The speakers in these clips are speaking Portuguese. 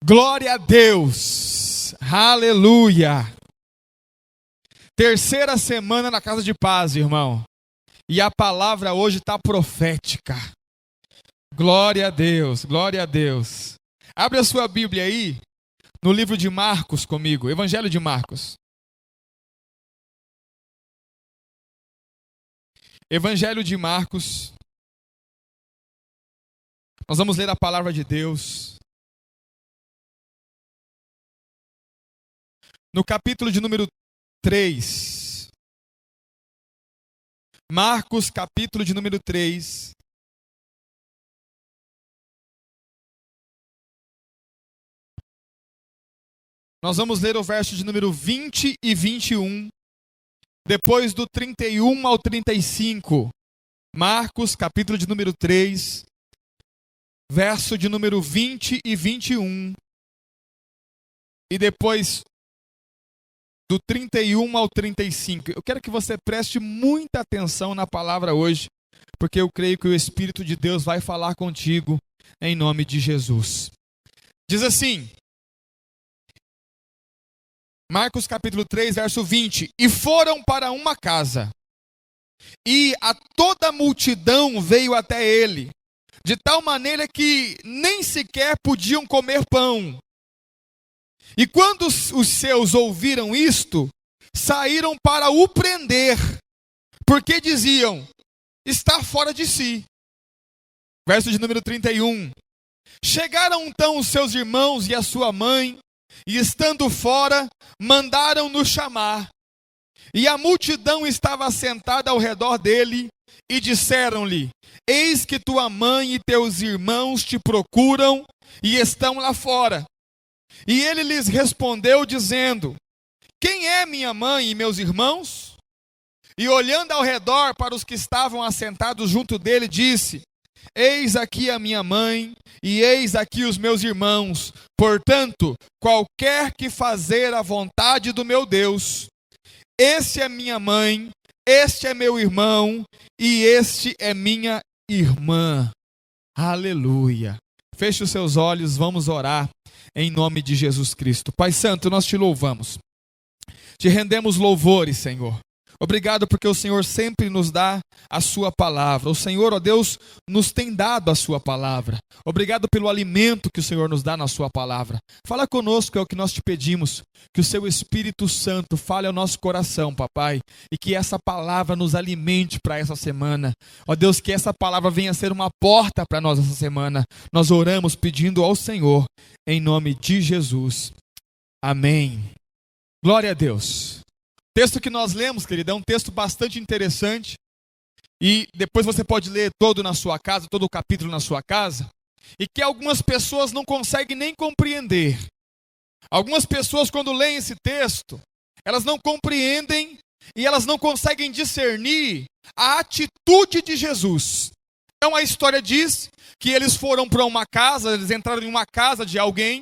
Glória a Deus, aleluia. Terceira semana na casa de paz, irmão. E a palavra hoje está profética. Glória a Deus, glória a Deus. Abre a sua Bíblia aí, no livro de Marcos comigo, Evangelho de Marcos. Evangelho de Marcos. Nós vamos ler a palavra de Deus. No capítulo de número 3. Marcos, capítulo de número 3. Nós vamos ler o verso de número 20 e 21. Depois do 31 ao 35. Marcos, capítulo de número 3. Verso de número 20 e 21. E depois do 31 ao 35. Eu quero que você preste muita atenção na palavra hoje, porque eu creio que o Espírito de Deus vai falar contigo em nome de Jesus. Diz assim, Marcos capítulo 3, verso 20. E foram para uma casa, e a toda a multidão veio até ele, de tal maneira que nem sequer podiam comer pão. E quando os seus ouviram isto, saíram para o prender, porque diziam, está fora de si. Verso de número 31. Chegaram então os seus irmãos e a sua mãe, e estando fora, mandaram-no chamar. E a multidão estava assentada ao redor dele, e disseram-lhe, eis que tua mãe e teus irmãos te procuram, e estão lá fora. E ele lhes respondeu dizendo, quem é minha mãe e meus irmãos? E olhando ao redor para os que estavam assentados junto dele, disse, eis aqui a minha mãe e eis aqui os meus irmãos. Portanto, qualquer que fazer a vontade do meu Deus, este é minha mãe, este é meu irmão e este é minha irmã. Aleluia. Feche os seus olhos, vamos orar. Em nome de Jesus Cristo. Pai Santo, nós te louvamos. Te rendemos louvores, Senhor. Obrigado porque o Senhor sempre nos dá a sua palavra. O Senhor, ó Deus, nos tem dado a sua palavra. Obrigado pelo alimento que o Senhor nos dá na sua palavra. Fala conosco, é o que nós te pedimos. Que o seu Espírito Santo fale ao nosso coração, papai. E que essa palavra nos alimente para essa semana. Ó Deus, que essa palavra venha a ser uma porta para nós essa semana. Nós oramos pedindo ao Senhor, em nome de Jesus. Amém. Glória a Deus. O texto que nós lemos, querido, é um texto bastante interessante. E depois você pode ler todo na sua casa, todo o capítulo na sua casa. E que algumas pessoas não conseguem nem compreender. Algumas pessoas, quando leem esse texto, elas não compreendem e elas não conseguem discernir a atitude de Jesus. Então a história diz que eles foram para uma casa, eles entraram em uma casa de alguém.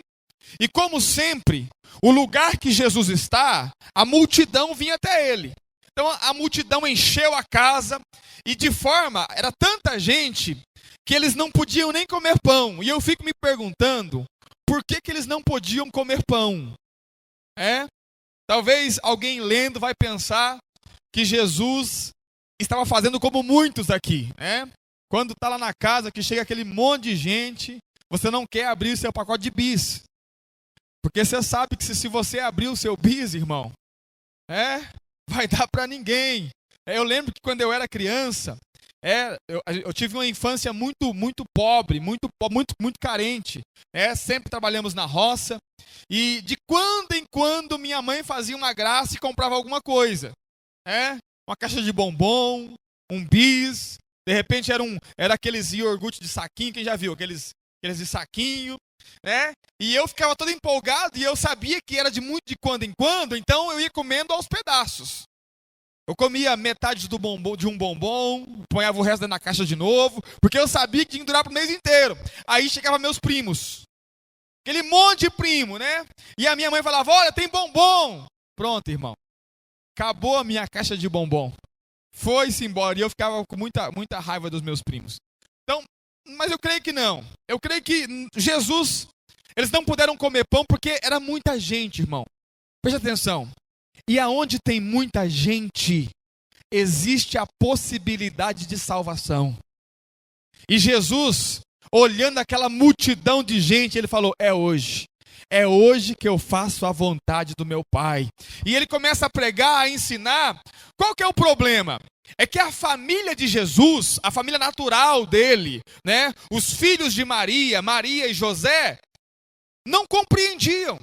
E como sempre, o lugar que Jesus está, a multidão vinha até ele. Então a multidão encheu a casa e era tanta gente que eles não podiam nem comer pão. E eu fico me perguntando, por que eles não podiam comer pão? Talvez alguém lendo vai pensar que Jesus estava fazendo como muitos aqui, Quando está lá na casa que chega aquele monte de gente, você não quer abrir o seu pacote de bis. Porque você sabe que se você abrir o seu bis, irmão, vai dar para ninguém. Eu lembro que quando eu era criança, eu tive uma infância muito pobre, muito carente. Sempre trabalhamos na roça. E de quando em quando minha mãe fazia uma graça e comprava alguma coisa. Uma caixa de bombom, um bis. De repente era aqueles iogurte de saquinho, quem já viu? Aqueles de saquinho. E eu ficava todo empolgado e eu sabia que era de quando em quando, então eu ia comendo aos pedaços. Eu comia metade de um bombom, ponhava o resto na caixa de novo, porque eu sabia que tinha que durar pro mês inteiro. Aí chegavam meus primos, aquele monte de primo, E a minha mãe falava, olha, tem bombom. Pronto, irmão, acabou a minha caixa de bombom. Foi-se embora e eu ficava com muita raiva dos meus primos. Então, mas eu creio que não. Eu creio que Jesus, Eles não puderam comer pão porque era muita gente, irmão. Preste atenção. E aonde tem muita gente, existe a possibilidade de salvação. E Jesus, olhando aquela multidão de gente, ele falou: é hoje. É hoje que eu faço a vontade do meu Pai. E ele começa a pregar, a ensinar. Qual que é o problema? É que a família de Jesus, a família natural dele, né? Os filhos de Maria, Maria e José, não compreendiam.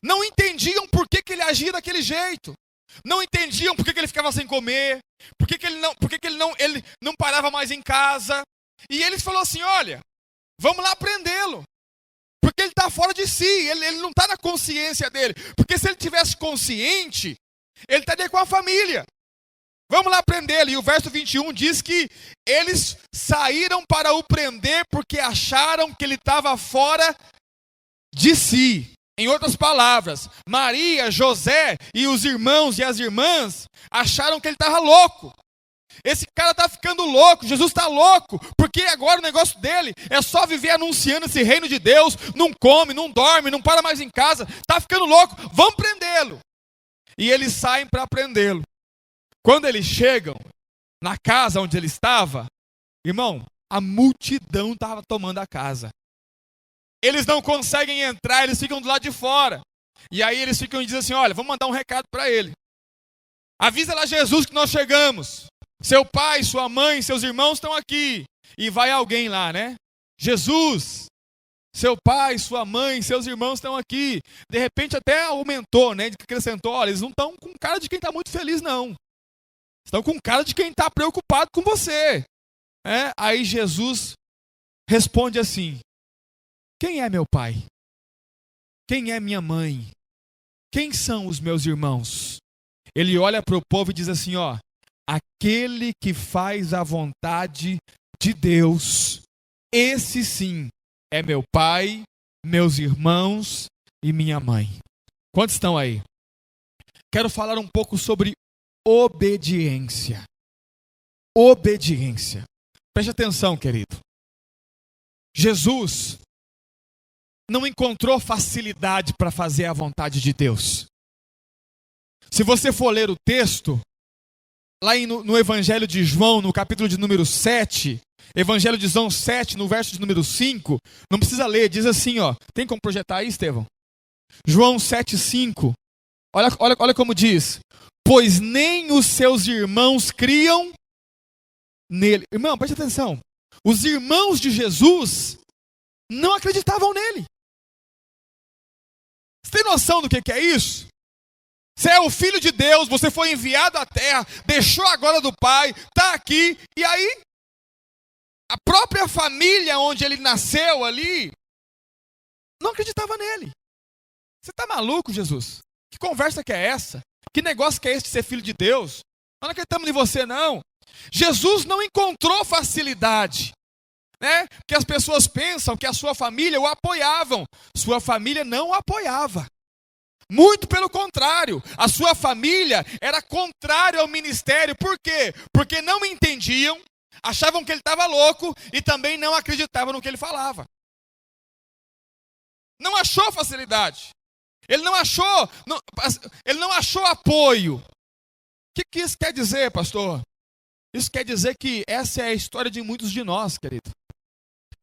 Não entendiam por que ele agia daquele jeito. Não entendiam por que ele ficava sem comer. Por que ele não parava mais em casa. E eles falaram assim: olha, vamos lá prendê-lo. Porque ele está fora de si, ele não está na consciência dele. Porque se ele tivesse consciente, ele estaria com a família. Vamos lá prendê-lo. E o verso 21 diz que eles saíram para o prender porque acharam que ele estava fora de si. Em outras palavras, Maria, José e os irmãos e as irmãs acharam que ele estava louco. Esse cara está ficando louco, Jesus está louco, porque agora o negócio dele é só viver anunciando esse reino de Deus, não come, não dorme, não para mais em casa, está ficando louco, vamos prendê-lo. E eles saem para prendê-lo. Quando eles chegam na casa onde ele estava, irmão, a multidão estava tomando a casa. Eles não conseguem entrar, eles ficam do lado de fora. E aí eles ficam e dizem assim: olha, vamos mandar um recado para ele. Avisa lá Jesus que nós chegamos. Seu pai, sua mãe, seus irmãos estão aqui. E vai alguém lá, né? Jesus, seu pai, sua mãe, seus irmãos estão aqui. De repente até aumentou, né? Acrescentou: olha, eles não estão com cara de quem está muito feliz, não. Estão com cara de quem está preocupado com você. Aí Jesus responde assim: quem é meu pai? Quem é minha mãe? Quem são os meus irmãos? Ele olha para o povo e diz assim: ó, aquele que faz a vontade de Deus, esse sim é meu pai, meus irmãos e minha mãe. Quantos estão aí? Quero falar um pouco sobre obediência. Obediência. Preste atenção, querido. Jesus não encontrou facilidade para fazer a vontade de Deus. Se você for ler o texto, lá no Evangelho de João, no capítulo de número 7, Evangelho de João 7, no verso de número 5, não precisa ler, diz assim, ó. Tem como projetar aí, Estevão? João 7, 5. Olha como diz: pois nem os seus irmãos criam nele. Irmão, preste atenção. Os irmãos de Jesus não acreditavam nele. Você tem noção do que é isso? Você é o filho de Deus, você foi enviado à terra, deixou a glória do Pai, está aqui, e aí a própria família onde ele nasceu ali não acreditava nele. Você está maluco, Jesus? Que conversa que é essa? Que negócio que é esse de ser filho de Deus? Nós não acreditamos em você, não. Jesus não encontrou facilidade, né? Porque as pessoas pensam que a sua família o apoiavam. Sua família não o apoiava. Muito pelo contrário, a sua família era contrária ao ministério. Por quê? Porque não entendiam, achavam que ele estava louco e também não acreditavam no que ele falava. Não achou facilidade. Ele não achou apoio. O que isso quer dizer, pastor? Isso quer dizer que essa é a história de muitos de nós, querido.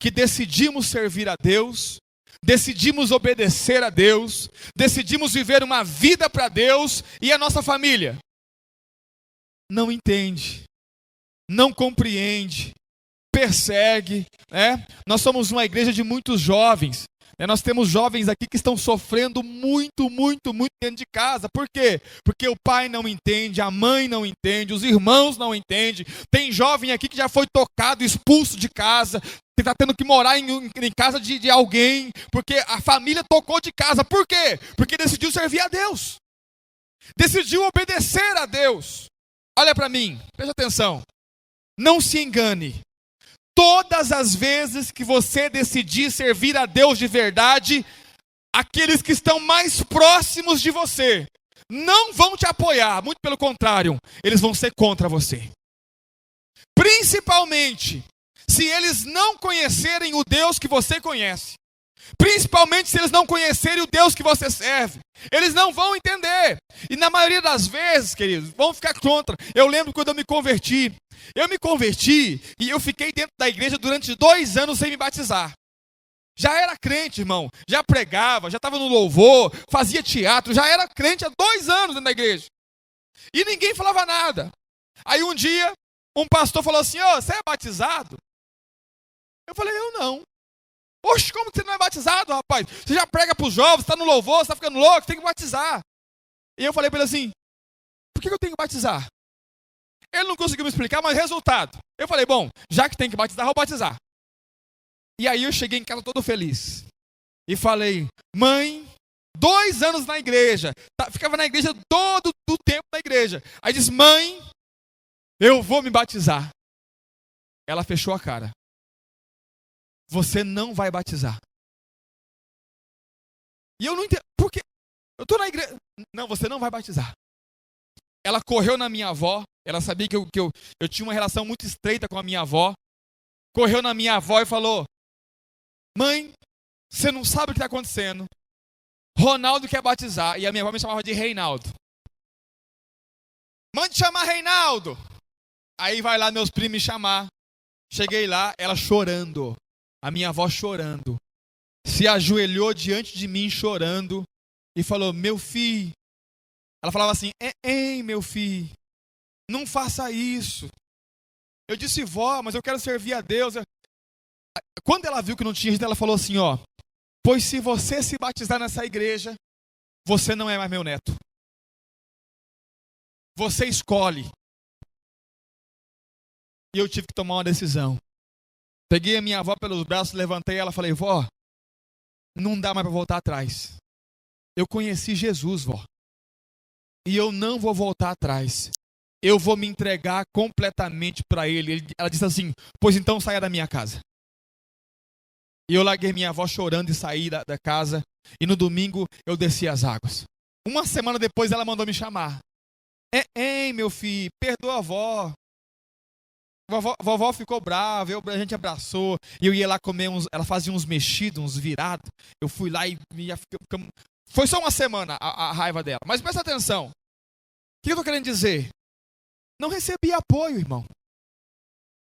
Que decidimos servir a Deus, decidimos obedecer a Deus, decidimos viver uma vida para Deus, e a nossa família não entende, não compreende, persegue, né? Nós somos uma igreja de muitos jovens, né? Nós temos jovens aqui que estão sofrendo muito dentro de casa. Por quê? Porque o pai não entende, a mãe não entende, os irmãos não entendem. Tem jovem aqui que já foi tocado, expulso de casa, que está tendo que morar em casa de alguém, porque a família tocou de casa. Por quê? Porque decidiu servir a Deus, decidiu obedecer a Deus. Olha para mim, preste atenção, não se engane. Todas as vezes que você decidir servir a Deus de verdade, aqueles que estão mais próximos de você não vão te apoiar, muito pelo contrário, eles vão ser contra você. Principalmente se eles não conhecerem o Deus que você conhece. Principalmente se eles não conhecerem o Deus que você serve. Eles não vão entender. E na maioria das vezes, queridos, vão ficar contra. Eu lembro quando eu me converti. Eu me converti e eu fiquei dentro da igreja durante 2 anos sem me batizar. Já era crente, irmão. Já pregava, já estava no louvor, fazia teatro. Já era crente há 2 anos dentro da igreja. E ninguém falava nada. Aí um dia, um pastor falou assim: "Ô, você é batizado?" Eu falei: "Eu não." "Oxe, como você não é batizado, rapaz? Você já prega para os jovens, está no louvor, você está ficando louco, tem que batizar." E eu falei para ele assim: "Por que eu tenho que batizar?" Ele não conseguiu me explicar, mas resultado. Eu falei: "Bom, já que tem que batizar, vou batizar." E aí eu cheguei em casa todo feliz. E falei: "Mãe, 2 anos na igreja." Ficava na igreja todo o tempo da igreja. Aí disse: "Mãe, eu vou me batizar." Ela fechou a cara. "Você não vai batizar." E eu não entendo. Por quê? Eu estou na igreja. "Não, você não vai batizar." Ela correu na minha avó. Ela sabia que eu tinha uma relação muito estreita com a minha avó. Correu na minha avó e falou: "Mãe, você não sabe o que está acontecendo. Ronaldo quer batizar." E a minha avó me chamava de Reinaldo. "Mande chamar Reinaldo." Aí vai lá meus primos me chamar. Cheguei lá, ela chorando. A minha avó chorando. Se ajoelhou diante de mim chorando. E falou: "Meu filho." Ela falava assim: "Hein, meu filho, não faça isso." Eu disse: "Vó, mas eu quero servir a Deus." Quando ela viu que não tinha jeito, ela falou assim: "Ó, pois se você se batizar nessa igreja, você não é mais meu neto. Você escolhe." E eu tive que tomar uma decisão. Peguei a minha avó pelos braços, levantei ela e falei: "Vó, não dá mais para voltar atrás. Eu conheci Jesus, vó. E eu não vou voltar atrás. Eu vou me entregar completamente para Ele." Ela disse assim: "Pois então saia da minha casa." E eu larguei minha avó chorando e saí da casa. E no domingo eu desci as águas. Uma semana depois ela mandou me chamar. Hein, meu filho, perdoa a avó. Vovó ficou brava, a gente abraçou. E eu ia lá comer ela fazia uns mexidos, uns virados. Eu fui lá e foi só uma semana a raiva dela. Mas presta atenção. O que eu estou querendo dizer? Não recebi apoio, irmão.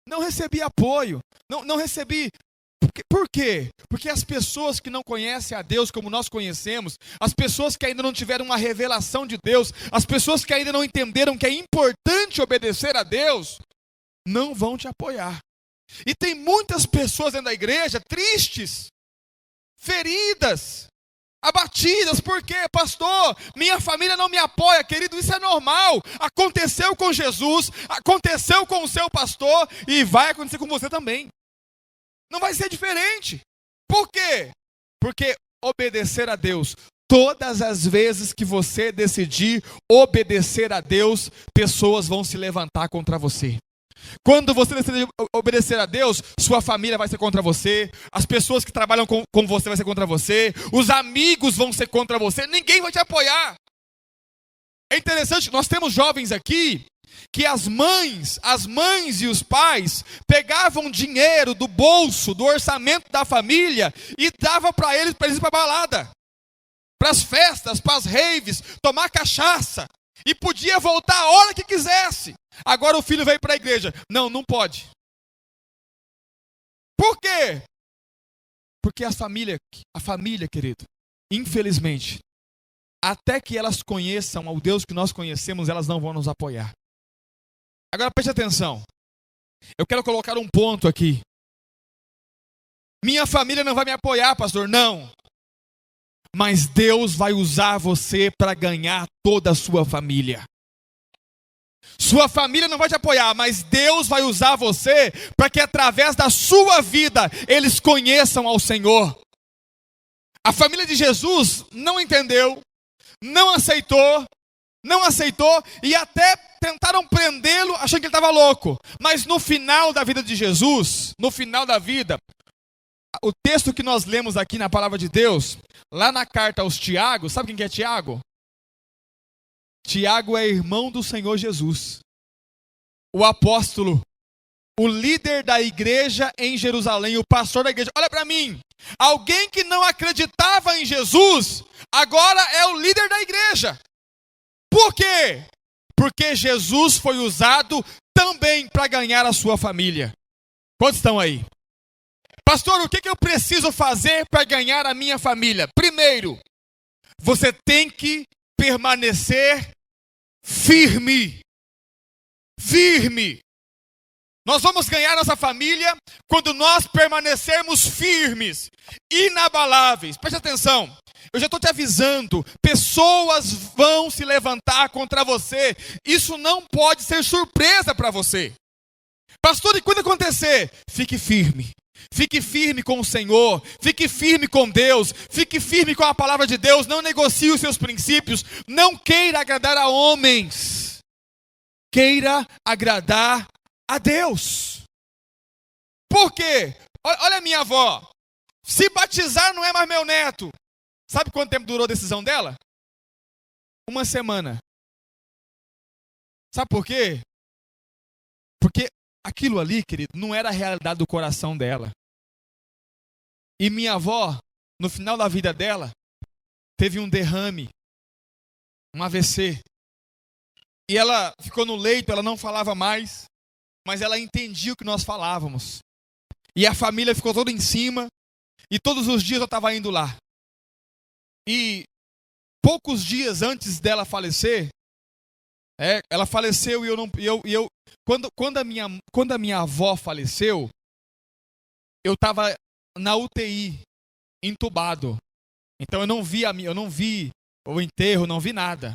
Não recebi apoio. Não recebi. Por quê? Porque as pessoas que não conhecem a Deus como nós conhecemos, as pessoas que ainda não tiveram uma revelação de Deus, as pessoas que ainda não entenderam que é importante obedecer a Deus, não vão te apoiar. E tem muitas pessoas dentro da igreja tristes, feridas, abatidas. Por quê? "Pastor, minha família não me apoia." Querido, isso é normal. Aconteceu com Jesus, aconteceu com o seu pastor e vai acontecer com você também. Não vai ser diferente. Por quê? Porque obedecer a Deus, todas as vezes que você decidir obedecer a Deus, pessoas vão se levantar contra você. Quando você decidir obedecer a Deus, sua família vai ser contra você, as pessoas que trabalham com você vão ser contra você, os amigos vão ser contra você, ninguém vai te apoiar. É interessante, nós temos jovens aqui que as mães e os pais pegavam dinheiro do bolso, do orçamento da família e davam para eles ir para a balada, para as festas, para as raves, tomar cachaça, e podia voltar a hora que quisesse. Agora o filho veio para a igreja. Não pode. Por quê? Porque a família, querido, infelizmente, até que elas conheçam o Deus que nós conhecemos, elas não vão nos apoiar. Agora preste atenção. Eu quero colocar um ponto aqui. Minha família não vai me apoiar, pastor. Não. Mas Deus vai usar você para ganhar toda a sua família. Sua família não vai te apoiar, mas Deus vai usar você para que através da sua vida eles conheçam ao Senhor. A família de Jesus não entendeu, não aceitou e até tentaram prendê-lo achando que ele estava louco. Mas no final da vida de Jesus, no final da vida, o texto que nós lemos aqui na palavra de Deus, lá na carta aos Tiago, sabe quem que é Tiago? Tiago é irmão do Senhor Jesus. O apóstolo, o líder da igreja em Jerusalém, o pastor da igreja. Olha para mim, alguém que não acreditava em Jesus, agora é o líder da igreja. Por quê? Porque Jesus foi usado também para ganhar a sua família. Quantos estão aí? Pastor, o que eu preciso fazer para ganhar a minha família? Primeiro, você tem que permanecer firme. Firme. Nós vamos ganhar nossa família quando nós permanecermos firmes, inabaláveis. Preste atenção, eu já estou te avisando, pessoas vão se levantar contra você. Isso não pode ser surpresa para você. Pastor, e quando acontecer? Fique firme. Fique firme com o Senhor, fique firme com Deus, fique firme com a palavra de Deus, não negocie os seus princípios, não queira agradar a homens, queira agradar a Deus. Por quê? Olha a minha avó, se batizar não é mais meu neto. Sabe quanto tempo durou a decisão dela? 1 semana. Sabe por quê? Porque aquilo ali, querido, não era a realidade do coração dela. E minha avó, no final da vida dela, teve um derrame, um AVC. E ela ficou no leito, ela não falava mais, mas ela entendia o que nós falávamos. E a família ficou toda em cima, e todos os dias eu estava indo lá. E poucos dias antes dela falecer, ela faleceu e quando a minha avó faleceu, eu estava na UTI, entubado. Então eu não vi o enterro, não vi nada.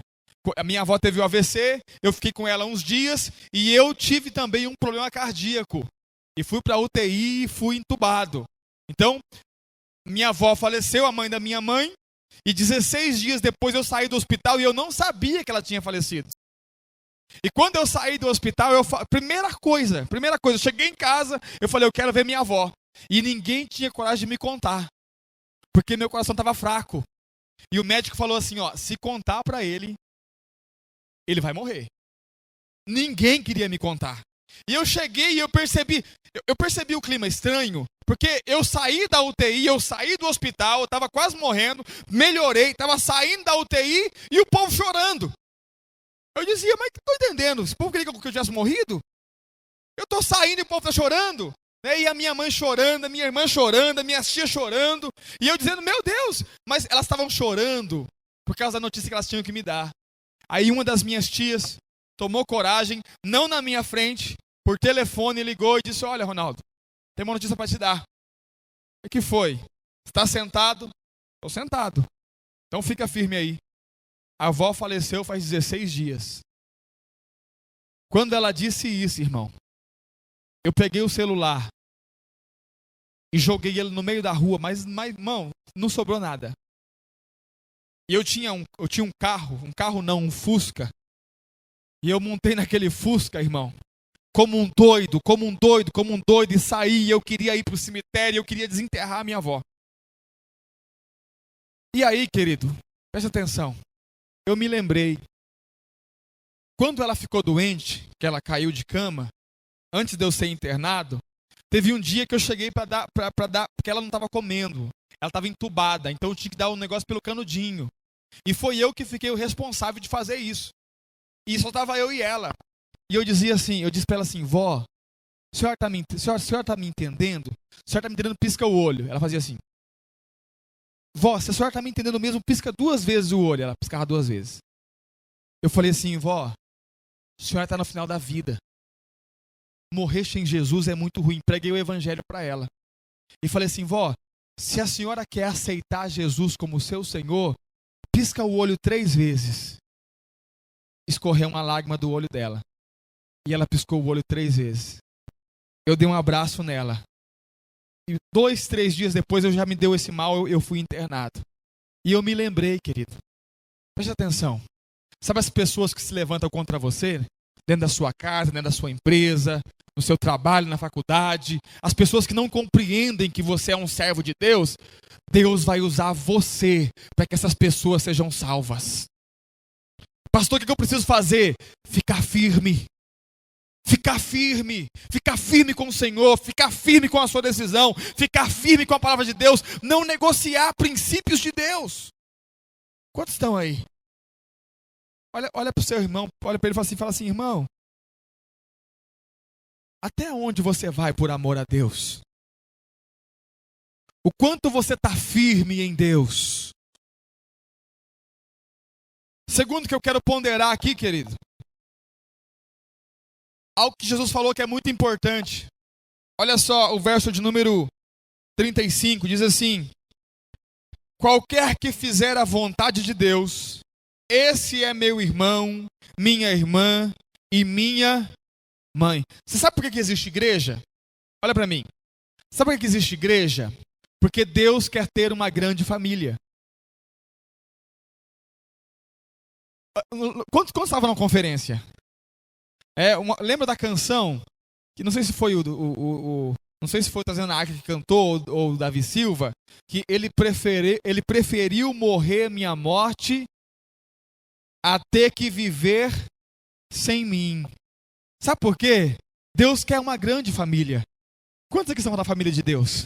A minha avó teve o AVC, eu fiquei com ela uns dias e eu tive também um problema cardíaco. E fui para a UTI e fui entubado. Então, minha avó faleceu, a mãe da minha mãe, e 16 dias depois eu saí do hospital e eu não sabia que ela tinha falecido. E quando eu saí do hospital, primeira coisa, eu cheguei em casa, eu falei, eu quero ver minha avó. E ninguém tinha coragem de me contar, porque meu coração estava fraco. E o médico falou assim, se contar para ele, ele vai morrer. Ninguém queria me contar. E eu cheguei e eu percebi o clima estranho, porque eu saí da UTI, eu saí do hospital, eu estava quase morrendo, melhorei, estava saindo da UTI e o povo chorando. Eu dizia, mas que estou entendendo? Esse povo queria que eu tivesse morrido? Eu estou saindo e o povo está chorando. E a minha mãe chorando, a minha irmã chorando, a minha tia chorando. E eu dizendo, meu Deus, mas elas estavam chorando por causa da notícia que elas tinham que me dar. Aí uma das minhas tias tomou coragem, não na minha frente, por telefone, ligou e disse, olha, Ronaldo, tem uma notícia para te dar. O que foi? Está sentado? Estou sentado. Então fica firme aí. A avó faleceu faz 16 dias. Quando ela disse isso, irmão, eu peguei o celular e joguei ele no meio da rua, mas irmão, não sobrou nada. E eu tinha um carro, um Fusca. E eu montei naquele Fusca, irmão, como um doido, e saí, e eu queria ir para o cemitério, eu queria desenterrar a minha avó. E aí, querido, presta atenção, eu me lembrei, quando ela ficou doente, que ela caiu de cama, antes de eu ser internado, teve um dia que eu cheguei para dar, porque ela não estava comendo, ela estava entubada, então eu tinha que dar um negócio pelo canudinho. E foi eu que fiquei o responsável de fazer isso. E só estava eu e ela. E eu disse para ela assim, vó, a senhora está me entendendo? A senhora está me entendendo, pisca o olho. Ela fazia assim. Vó, se a senhora está me entendendo mesmo, pisca 2 vezes o olho. Ela piscava 2 vezes. Eu falei assim, vó, a senhora está no final da vida. Morrer sem Jesus é muito ruim. Preguei o evangelho para ela. E falei assim, vó, se a senhora quer aceitar Jesus como seu Senhor, pisca o olho 3 vezes. Escorreu uma lágrima do olho dela. E ela piscou o olho 3 vezes. Eu dei um abraço nela. E 2, 3 dias depois eu já me deu esse mal, eu fui internado. E eu me lembrei, querido. Preste atenção. Sabe as pessoas que se levantam contra você? Dentro da sua casa, dentro da sua empresa, no seu trabalho, na faculdade. As pessoas que não compreendem que você é um servo de Deus. Deus vai usar você para que essas pessoas sejam salvas. Pastor, o que eu preciso fazer? Ficar firme. Ficar firme com o Senhor, ficar firme com a sua decisão, ficar firme com a palavra de Deus, não negociar princípios de Deus. Quantos estão aí? Olha para o seu irmão, olha para ele e fala assim, irmão, até onde você vai por amor a Deus? O quanto você está firme em Deus? Segundo que eu quero ponderar aqui, querido, algo que Jesus falou que é muito importante. Olha só o verso de número 35, diz assim: qualquer que fizer a vontade de Deus, esse é meu irmão, minha irmã e minha mãe. Você sabe por que existe igreja? Olha para mim. Sabe por que existe igreja? Porque Deus quer ter uma grande família. Quantos estavam na conferência? Lembra da canção? Que não sei se foi não sei se foi o Tazenac que cantou ou o Davi Silva, que ele preferiu morrer minha morte a ter que viver sem mim. Sabe por quê? Deus quer uma grande família. Quantos aqui são da família de Deus?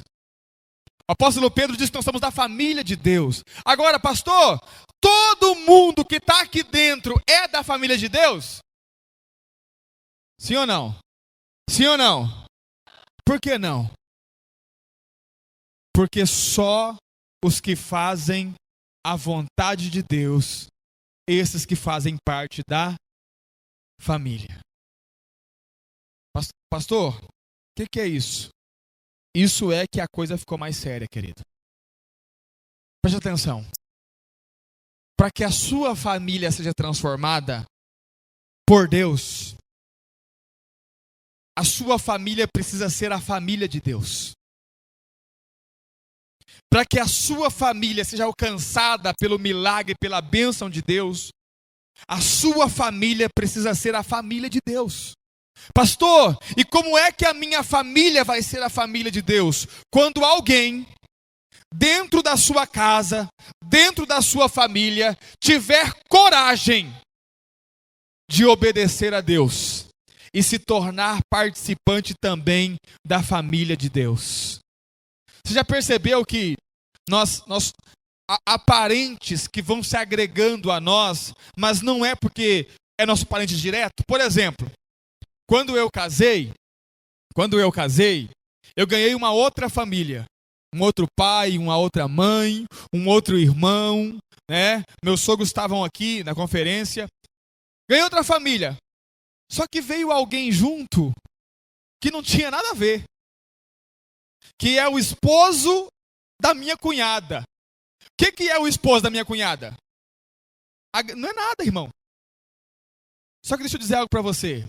O apóstolo Pedro diz que nós somos da família de Deus. Agora, pastor, todo mundo que está aqui dentro é da família de Deus? Sim ou não? Sim ou não? Por que não? Porque só os que fazem a vontade de Deus, esses que fazem parte da família. Pastor, o que é isso? Isso é que a coisa ficou mais séria, querido. Preste atenção. Para que a sua família seja transformada por Deus, a sua família precisa ser a família de Deus. Para que a sua família seja alcançada pelo milagre, pela bênção de Deus, a sua família precisa ser a família de Deus. Pastor, e como é que a minha família vai ser a família de Deus? Quando alguém, dentro da sua casa, dentro da sua família, tiver coragem de obedecer a Deus e se tornar participante também da família de Deus. Você já percebeu que há parentes que vão se agregando a nós, mas não é porque é nosso parente direto? Por exemplo, quando eu casei, eu ganhei uma outra família. Um outro pai, uma outra mãe, um outro irmão, né? Meus sogros estavam aqui na conferência. Ganhei outra família. Só que veio alguém junto que não tinha nada a ver. Que é o esposo da minha cunhada. O que é o esposo da minha cunhada? Não é nada, irmão. Só que deixa eu dizer algo para você.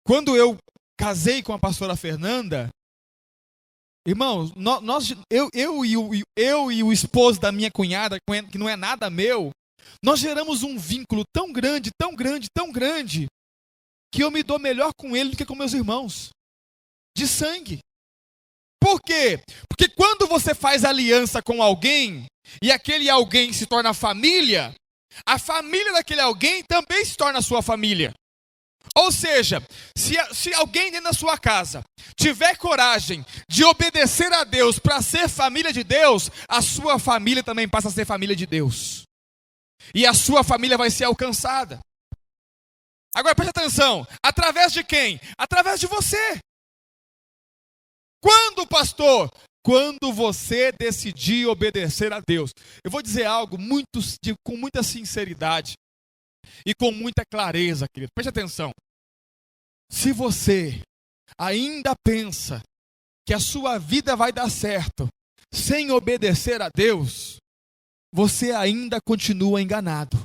Quando eu casei com a pastora Fernanda, irmãos, eu e o esposo da minha cunhada, que não é nada meu, nós geramos um vínculo tão grande, que eu me dou melhor com ele do que com meus irmãos, de sangue. Por quê? Porque quando você faz aliança com alguém, e aquele alguém se torna família, a família daquele alguém também se torna a sua família. Ou seja, se alguém dentro da sua casa tiver coragem de obedecer a Deus para ser família de Deus, a sua família também passa a ser família de Deus. E a sua família vai ser alcançada. Agora preste atenção, através de quem? Através de você. Quando, pastor? Quando você decidir obedecer a Deus. Eu vou dizer algo com muita sinceridade e com muita clareza, querido. Preste atenção. Se você ainda pensa que a sua vida vai dar certo sem obedecer a Deus, você ainda continua enganado.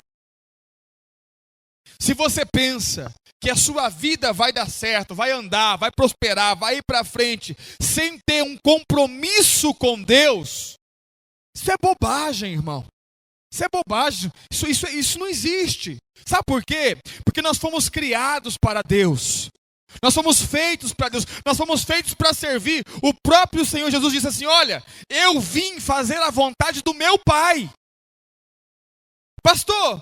Se você pensa que a sua vida vai dar certo, vai andar, vai prosperar, vai ir para frente, sem ter um compromisso com Deus, isso é bobagem, irmão. Isso é bobagem, isso não existe. Sabe por quê? Porque nós fomos criados para Deus. Nós fomos feitos para Deus, nós fomos feitos para servir. O próprio Senhor Jesus disse assim: olha, eu vim fazer a vontade do meu Pai. Pastor,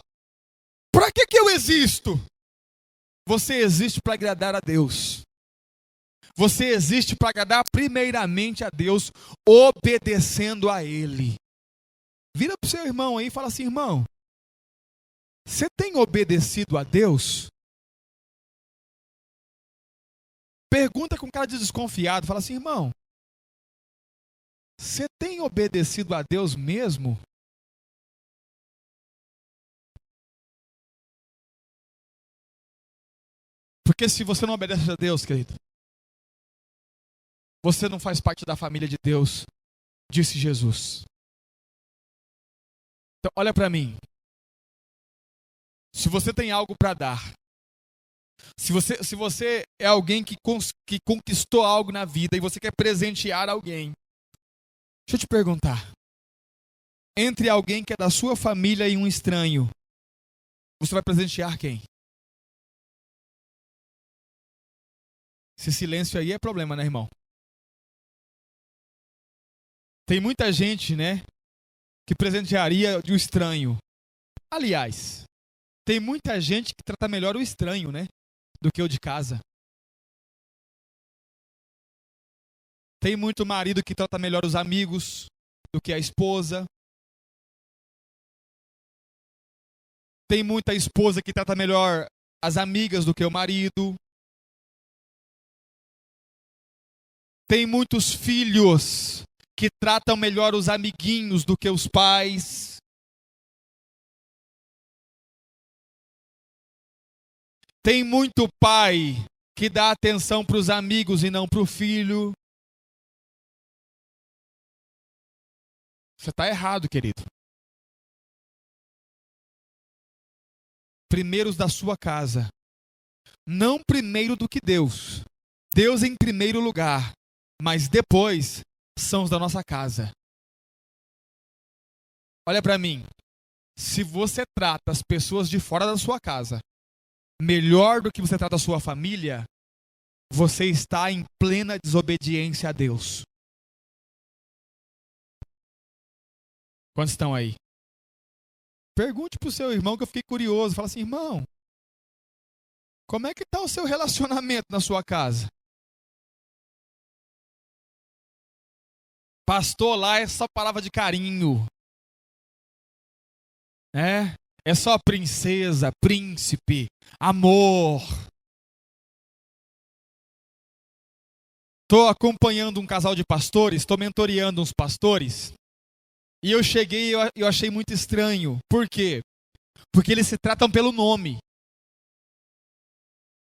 para que eu existo? Você existe para agradar a Deus. Você existe para agradar primeiramente a Deus, obedecendo a Ele. Vira para o seu irmão aí e fala assim: irmão, você tem obedecido a Deus? Pergunta com cara de desconfiado, fala assim: irmão, você tem obedecido a Deus mesmo? Porque se você não obedece a Deus, querido, você não faz parte da família de Deus, disse Jesus. Então, olha para mim. Se você tem algo para dar, se você é alguém que conquistou algo na vida e você quer presentear alguém, deixa eu te perguntar. Entre alguém que é da sua família e um estranho, você vai presentear quem? Esse silêncio aí é problema, né, irmão? Tem muita gente, né, que presentearia de um estranho. Aliás, tem muita gente que trata melhor o estranho, né, do que o de casa. Tem muito marido que trata melhor os amigos do que a esposa. Tem muita esposa que trata melhor as amigas do que o marido. Tem muitos filhos que tratam melhor os amiguinhos do que os pais. Tem muito pai que dá atenção para os amigos e não para o filho. Você está errado, querido. Primeiros da sua casa. Não primeiro do que Deus. Deus em primeiro lugar. Mas depois são os da nossa casa. Olha para mim. Se você trata as pessoas de fora da sua casa melhor do que você trata a sua família, você está em plena desobediência a Deus. Quantos estão aí? Pergunte para o seu irmão, que eu fiquei curioso. Fala assim: irmão, como é que está o seu relacionamento na sua casa? Pastor, lá é só palavra de carinho. É só princesa, príncipe, amor. Estou acompanhando um casal de pastores, estou mentoreando uns pastores. E eu cheguei e eu achei muito estranho. Por quê? Porque eles se tratam pelo nome.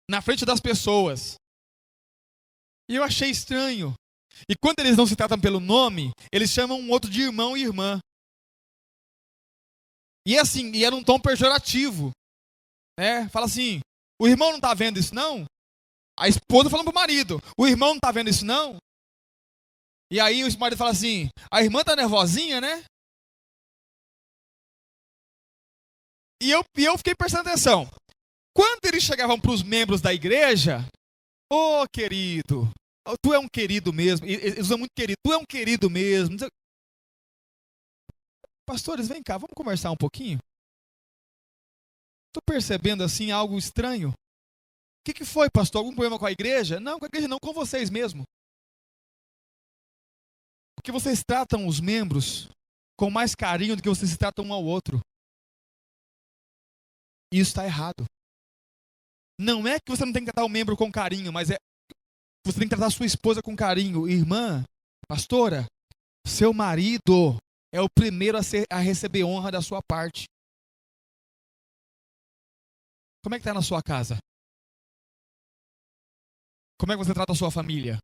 Na frente das pessoas. E eu achei estranho. E quando eles não se tratam pelo nome, eles chamam um outro de irmão e irmã. E assim, e era um tom pejorativo. Fala assim: o irmão não está vendo isso não? A esposa falando pro marido: o irmão não está vendo isso não? E aí o marido fala assim: a irmã tá nervosinha, né? E eu fiquei prestando atenção. Quando eles chegavam para os membros da igreja: ô querido, tu é um querido mesmo. Eles usam muito querido. Tu é um querido mesmo. Pastores, vem cá, vamos conversar um pouquinho? Estou percebendo assim algo estranho. O que foi, pastor? Algum problema com a igreja? Não, com a igreja não, com vocês mesmo. Porque vocês tratam os membros com mais carinho do que vocês tratam um ao outro. E isso está errado. Não é que você não tem que tratar o membro com carinho, mas você tem que tratar a sua esposa com carinho. Irmã, pastora, seu marido é o primeiro a receber honra da sua parte. Como é que está na sua casa? Como é que você trata a sua família?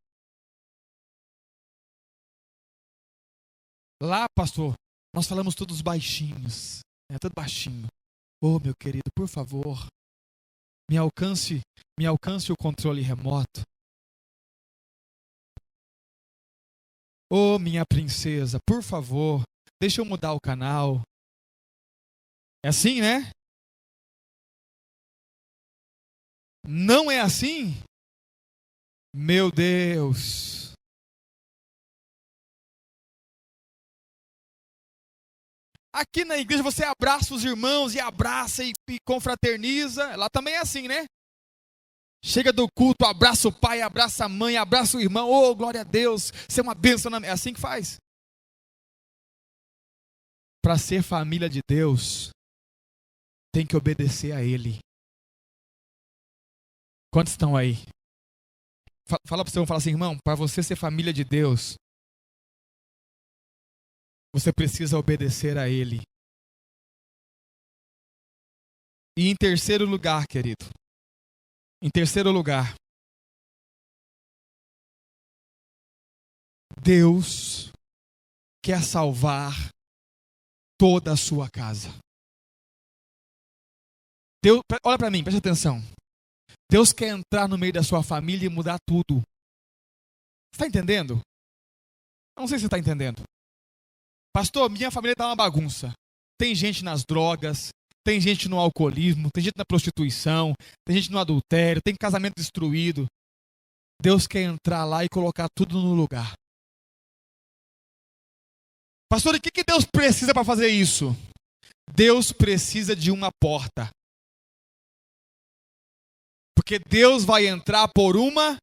Lá, pastor, nós falamos todos baixinhos. Tudo baixinho. Ô, meu querido, por favor, me alcance o controle remoto. Ô, minha princesa, por favor, deixa eu mudar o canal. É assim, né? Não é assim? Meu Deus. Aqui na igreja você abraça os irmãos e abraça e confraterniza. Lá também é assim, né? Chega do culto, abraça o pai, abraça a mãe, abraça o irmão. Oh, glória a Deus, você é uma bênção. É assim que faz. Para ser família de Deus, tem que obedecer a Ele. Quantos estão aí? Fala para o seu irmão, fala assim, irmão, para você ser família de Deus, você precisa obedecer a Ele. E em terceiro lugar, querido, Deus quer salvar toda a sua casa. Deus, olha para mim, presta atenção. Deus quer entrar no meio da sua família e mudar tudo. Você está entendendo? Eu não sei se você está entendendo. Pastor, minha família está uma bagunça. Tem gente nas drogas, tem gente no alcoolismo, tem gente na prostituição, tem gente no adultério, tem casamento destruído. Deus quer entrar lá e colocar tudo no lugar. Pastor, e o que Deus precisa para fazer isso? Deus precisa de uma porta. Porque Deus vai entrar por uma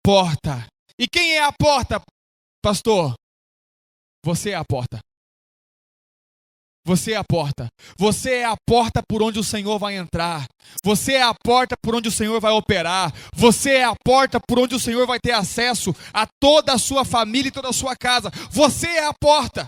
porta. E quem é a porta, pastor? Você é a porta. Você é a porta. Você é a porta por onde o Senhor vai entrar. Você é a porta por onde o Senhor vai operar. Você é a porta por onde o Senhor vai ter acesso a toda a sua família e toda a sua casa. Você é a porta.